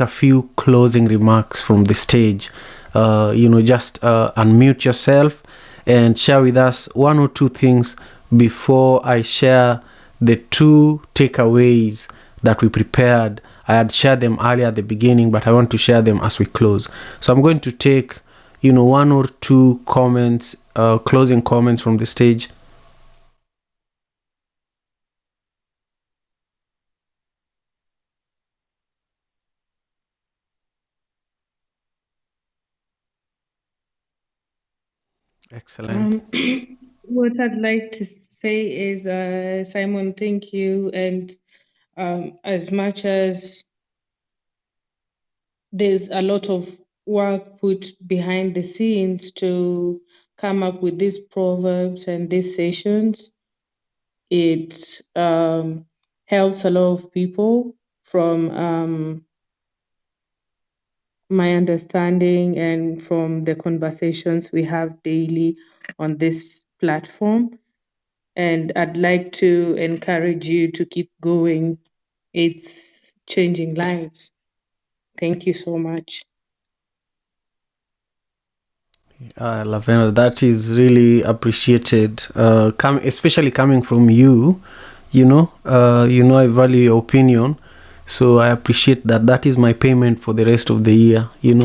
S3: few closing remarks from the stage. Just unmute yourself and share with us 1 or 2 things before I share the 2 takeaways that we prepared. I had shared them earlier at the beginning, but I want to share them as we close. So I'm going to take 1 or 2 comments, closing comments from the stage. Excellent.
S9: What I'd like to say is, Simon, thank you. And as much as there's a lot of work put behind the scenes to come up with these proverbs and these sessions, It helps a lot of people from my understanding and from the conversations we have daily on this platform. And I'd like to encourage you to keep going. It's changing lives. Thank you so much.
S3: Lavender, that is really appreciated. Especially coming from you, I value your opinion, so I appreciate that. That is my payment for the rest of the year. I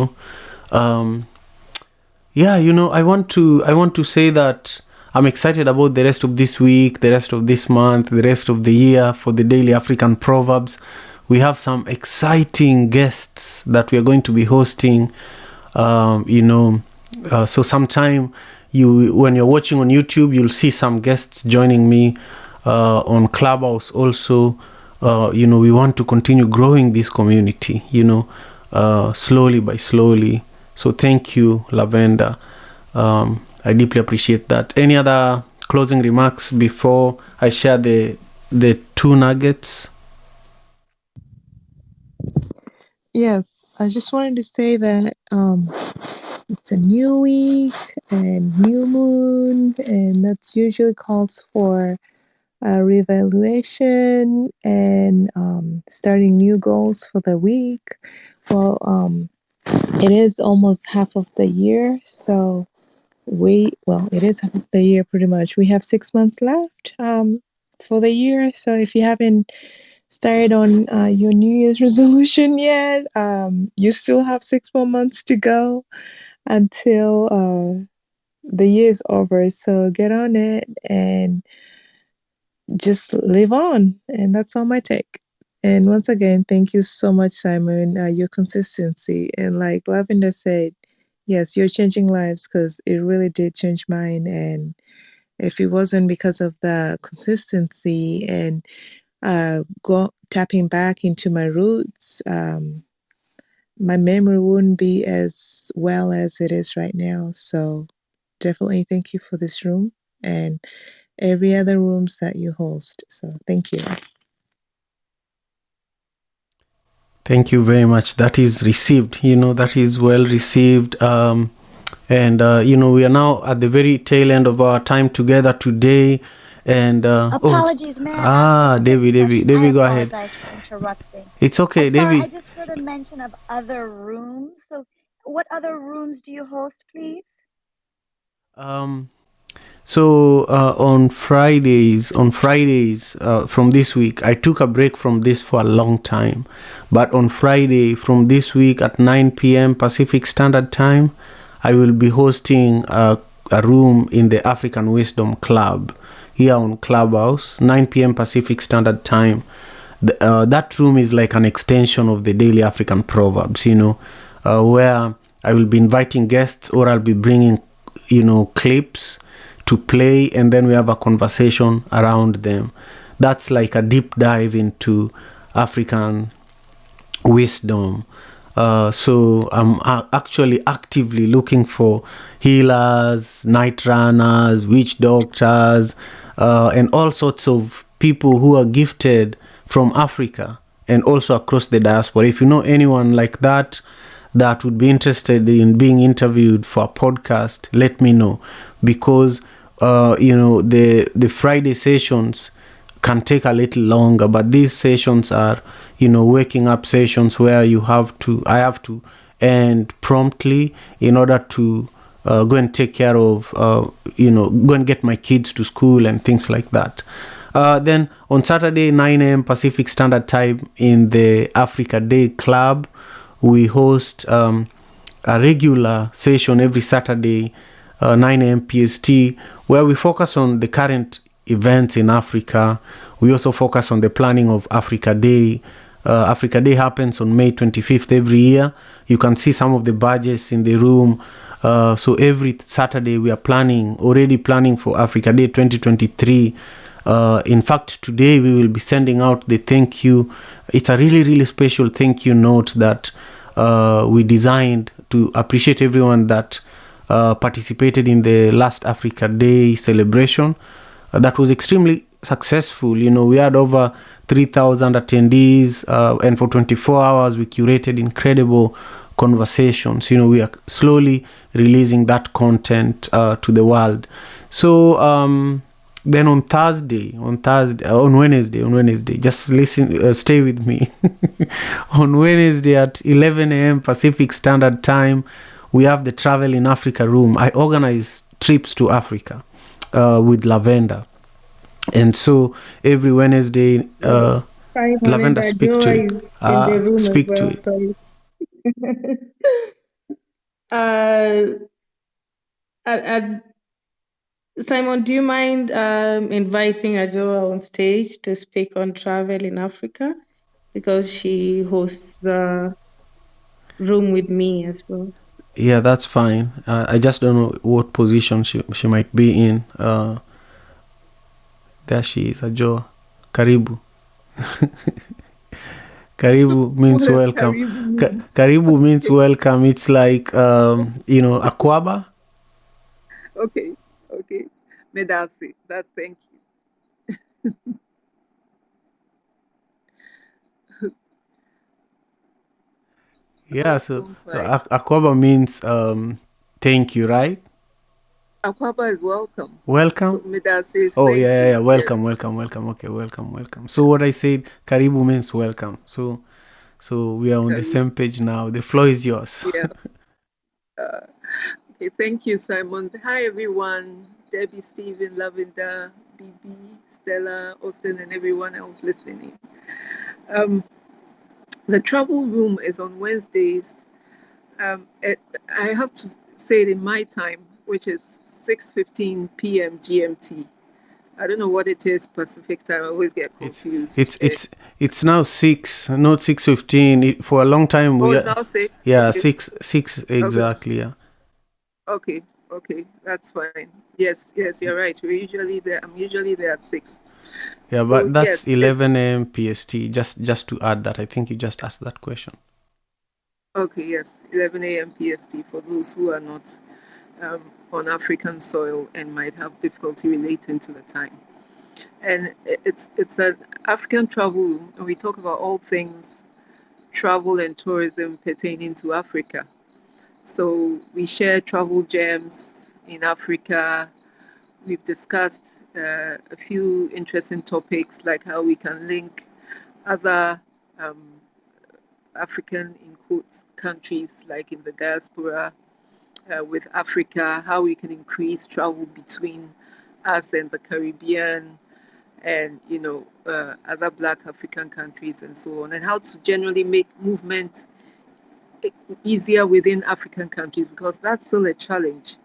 S3: want to say that I'm excited about the rest of this week, the rest of this month, the rest of the year for the Daily African Proverbs. We have some exciting guests that we are going to be hosting. So sometime when you're watching on YouTube, you'll see some guests joining me on Clubhouse also. We want to continue growing this community, slowly by slowly. So thank you, Lavender. I deeply appreciate that. Any other closing remarks before I share the 2 nuggets?
S6: Yes, I just wanted to say that it's a new week and new moon, and that's usually calls for a reevaluation and starting new goals for the week. Well, it is almost half of the year, so it is half of the year pretty much. We have 6 months left for the year, so if you haven't started on your New Year's resolution yet, you still have 6 more months to go until the year is over. So get on it and just live on. And that's all my take. And once again, thank you so much, Simon. Your consistency. And like Lavender said, yes, you're changing lives, because it really did change mine. And if it wasn't because of the consistency and tapping back into my roots, my memory wouldn't be as well as it is right now. So definitely thank you for this room and every other rooms that you host. So thank you.
S3: Thank you very much. That is received. That is well received. And we are now at the very tail end of our time together today. And
S4: apologies, man.
S3: Debbie, go ahead.
S4: I apologize for interrupting.
S3: It's okay, Debbie.
S4: I just heard a mention of other rooms. So, what other rooms do you host, please?
S3: So on Fridays from this week, I took a break from this for a long time. But on Friday from this week at 9 p.m. Pacific Standard Time, I will be hosting a room in the African Wisdom Club here on Clubhouse, 9 p.m. Pacific Standard Time. That room is like an extension of the Daily African Proverbs, where I will be inviting guests, or I'll be bringing, clips to play, and then we have a conversation around them. That's like a deep dive into African wisdom. So I'm actually actively looking for healers, night runners, witch doctors, and all sorts of people who are gifted from Africa and also across the diaspora. If you know anyone like that would be interested in being interviewed for a podcast, let me know, because the Friday sessions can take a little longer, but these sessions are waking up sessions where I have to end promptly in order to go and take care of go and get my kids to school and things like that. Then on Saturday 9 a.m. Pacific Standard Time in the Africa Day Club, we host a regular session every Saturday 9 a.m. PST, where we focus on the current events in Africa. We also focus on the planning of Africa Day. Africa Day happens on May 25th every year. You can see some of the badges in the room. So every Saturday we are already planning for Africa Day 2023. In fact, today we will be sending out the thank you. It's a really, really special thank you note that we designed to appreciate everyone that participated in the last Africa Day celebration. That was extremely successful. We had over 3,000 attendees, and for 24 hours we curated incredible conversations. We are slowly releasing that content to the world. So then on Wednesday, just listen, stay with me. On Wednesday at 11 a.m. Pacific Standard Time, we have the Travel in Africa room. I organize trips to Africa with Lavender. And so every Wednesday, Lavender, speak to it.
S9: In the room
S3: Speak
S9: as
S3: to
S9: well,
S3: it.
S9: sorry. Simon, do you mind inviting Ajoa on stage to speak on travel in Africa? Because she hosts the room with me as well.
S3: Yeah, that's fine. I just don't know what position she might be in. There she is, Ajoa. Karibu. Karibu means welcome. Karibu means welcome. It's like, Akwaba.
S11: Okay. Medasi, that's thank you.
S3: Yeah, so Akwaba means thank you, right?
S11: Akwaba is welcome.
S3: Welcome.
S11: So Medasi is
S3: Oh,
S11: thank
S3: yeah.
S11: you.
S3: Welcome,
S11: Yes.
S3: welcome. Okay, welcome. So what I said, Karibu means welcome. So we are on the same page now. The floor is yours.
S11: Yeah. Okay, thank you, Simon. Hi, everyone. Debbie, Stephen, Lavender, Bibi, Stella, Austin, and everyone else listening. The travel room is on Wednesdays. I have to say it in my time, which is 6:15 p.m. GMT. I don't know what it is Pacific time. I always get confused.
S3: It's now 6, not 6:15. For a long time
S11: it's now 6.
S3: Yeah,
S11: Okay.
S3: 6 exactly. Yeah.
S11: Okay, that's fine. Yes, you're right. We're usually there. I'm usually there at 6.
S3: Yeah,
S11: So,
S3: but that's
S11: yes,
S3: 11 a.m. PST. Just to add that, I think you just asked that question.
S11: Okay, yes, 11 a.m. PST for those who are not on African soil and might have difficulty relating to the time. And it's an African travel room, and we talk about all things travel and tourism pertaining to Africa. So we share travel gems in Africa. We've discussed a few interesting topics like how we can link other African, in quotes, countries like in the diaspora with Africa, how we can increase travel between us and the Caribbean and other Black African countries and so on, and how to generally make movement easier within African countries, because that's still a challenge.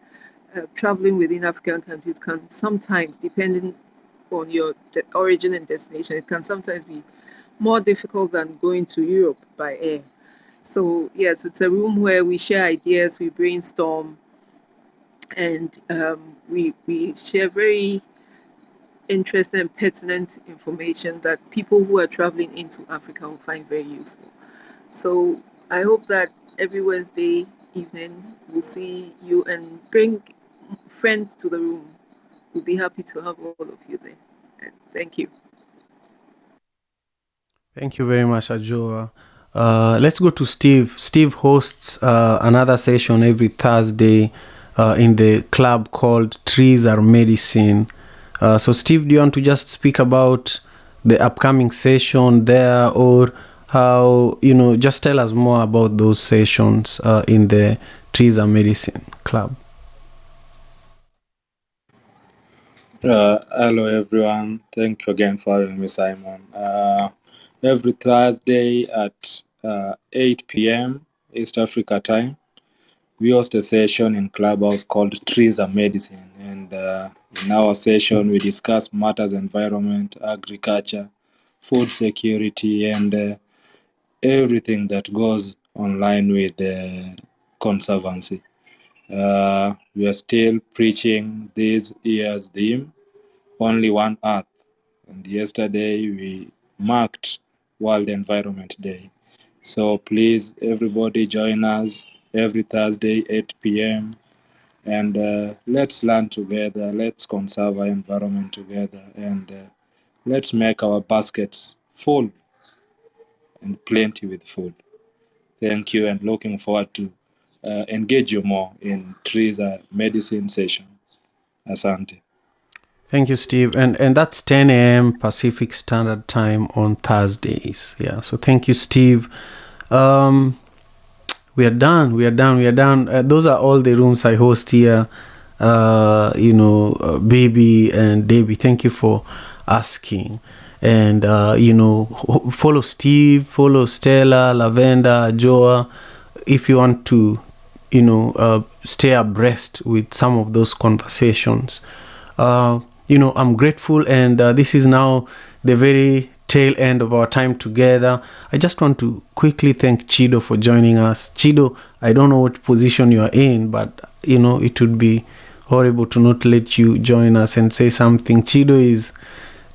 S11: Traveling within African countries can sometimes, depending on your origin and destination, it can sometimes be more difficult than going to Europe by air. So yes, it's a room where we share ideas, we brainstorm, and we share very interesting and pertinent information that people who are traveling into Africa will find very useful. So I hope that every Wednesday evening we'll see you and bring friends to the room. We'll be happy to have all of you there. And thank you.
S3: Thank you very much, Ajoa. Let's go to Steve. Steve hosts another session every Thursday in the club called Trees Are Medicine. So, Steve, do you want to just speak about the upcoming session there, or how, just tell us more about those sessions in the Trees Are Medicine club?
S7: Hello, everyone. Thank you again for having me, Simon. Every Thursday at 8 p.m. East Africa time, we host a session in Clubhouse called Trees Are Medicine. And in our session, we discuss matters environment, agriculture, food security, and everything that goes online with conservancy. We are still preaching this year's theme, Only One Earth. And yesterday we marked World Environment Day. So please, everybody join us every Thursday, 8 p.m. And let's learn together. Let's conserve our environment together. And Let's make our baskets full and plenty with food. Thank you, and looking forward to engage you more in Trees Medicine session. Asante.
S3: Thank you, Steve. And that's 10 a.m. Pacific Standard Time on Thursdays. Yeah. So thank you, Steve. We are done. Those are all the rooms I host here. Bibi and Debbie, thank you for asking. And, follow Steve, follow Stella, Lavender, Joa, if you want to, stay abreast with some of those conversations. I'm grateful, and this is now the very tail end of our time together. I just want to quickly thank Chido for joining us. Chido, I don't know what position you are in, but, it would be horrible to not let you join us and say something. Chido is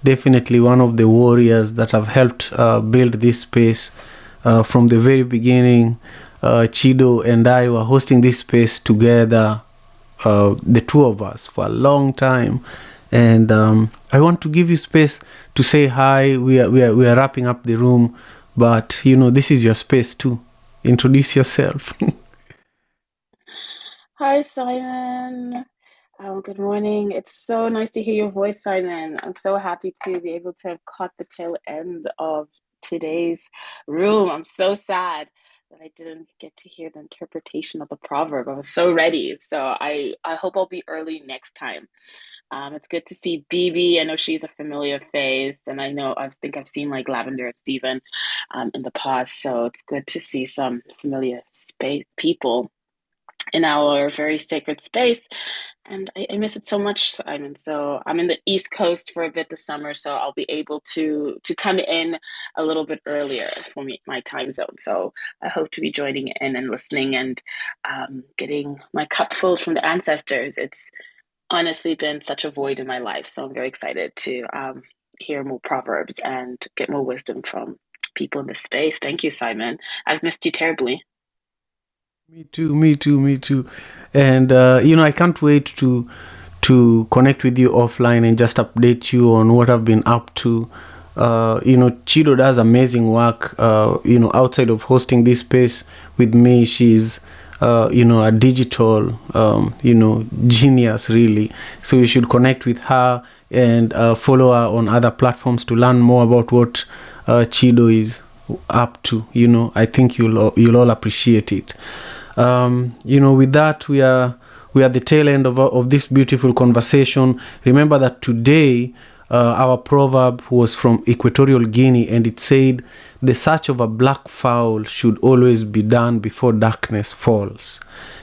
S3: definitely one of the warriors that have helped build this space from the very beginning. Chido and I were hosting this space together, the two of us, for a long time. And I want to give you space to say hi. We are wrapping up the room, but this is your space too. Introduce yourself.
S12: Hi, Simon. Good morning. It's so nice to hear your voice, Simon. I'm so happy to be able to have caught the tail end of today's room. I'm so sad that I didn't get to hear the interpretation of the proverb. I was so ready. So I hope I'll be early next time. It's good to see Bibi. I know she's a familiar face, and I think I've seen like Lavender and Stephen in the past. So it's good to see some familiar people in our very sacred space. And I miss it so much, Simon. So I'm in the East Coast for a bit this summer, so I'll be able to come in a little bit earlier for my time zone. So I hope to be joining in and listening and getting my cup full from the ancestors. It's honestly been such a void in my life, so I'm very excited to hear more proverbs and get more wisdom from people in this space. Thank you, Simon. I've missed you terribly.
S3: Me too. And I can't wait to connect with you offline and just update you on what I've been up to. Chido does amazing work, outside of hosting this space with me. She's a digital genius, really. So you should connect with her and follow her on other platforms to learn more about what Chido is up to. I think you'll all appreciate it. With that, we are at the tail end of this beautiful conversation. Remember that today our proverb was from Equatorial Guinea, and it said, "The search of a black fowl should always be done before darkness falls."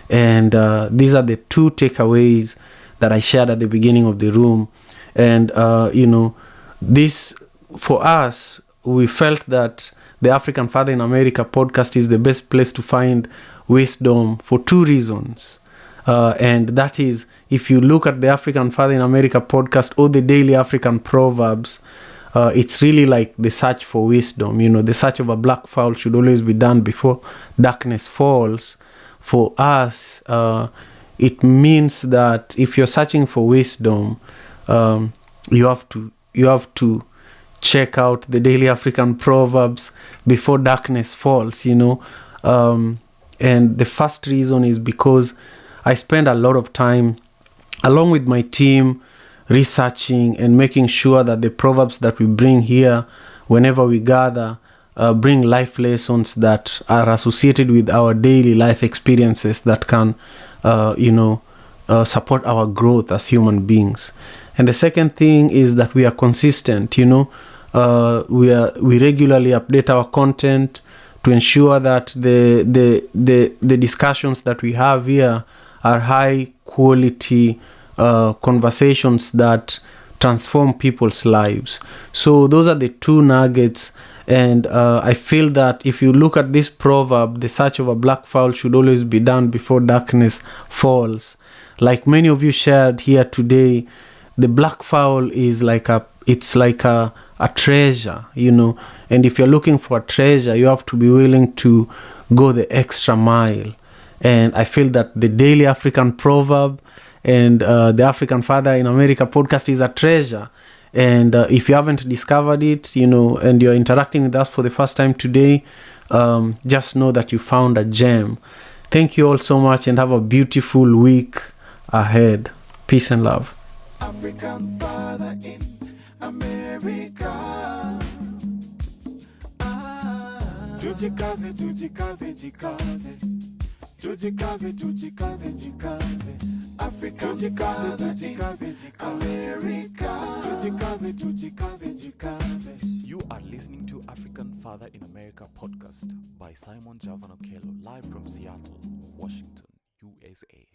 S3: And these are the two takeaways that I shared at the beginning of the room. And this, for us, we felt that the African Father in America podcast is the best place to find wisdom for two reasons. And that is, if you look at the African Father in America podcast or the Daily African Proverbs, it's really like the search for wisdom. The search of a black fowl should always be done before darkness falls. For us, it means that if you're searching for wisdom, you have to check out the Daily African Proverbs before darkness falls. And the first reason is because I spend a lot of time along with my team researching and making sure that the proverbs that we bring here whenever we gather bring life lessons that are associated with our daily life experiences that can support our growth as human beings. And the second thing is that we are consistent. We regularly update our content to ensure that the discussions that we have here are high quality conversations that transform people's lives. So those are the two nuggets. And I feel that if you look at this proverb, the search of a black fowl should always be done before darkness falls. Like many of you shared here today, the black fowl is like a treasure, and if you're looking for a treasure, you have to be willing to go the extra mile. And I feel that the Daily African Proverb and the African Father in America podcast is a treasure. And if you haven't discovered it, and you're interacting with us for the first time today, just know that you found a gem. Thank you all so much, and have a beautiful week ahead. Peace and love.
S1: African father in America. Tujikaze, tujikaze, jikaze. Tujikaze, tujikaze, jikaze. Africa, tujikaze, tujikaze, jikaze. America. Tujikaze, tujikaze, jikaze.
S2: You are listening to African Father in America podcast by Simon Javan Okelo, live from Seattle, Washington, USA.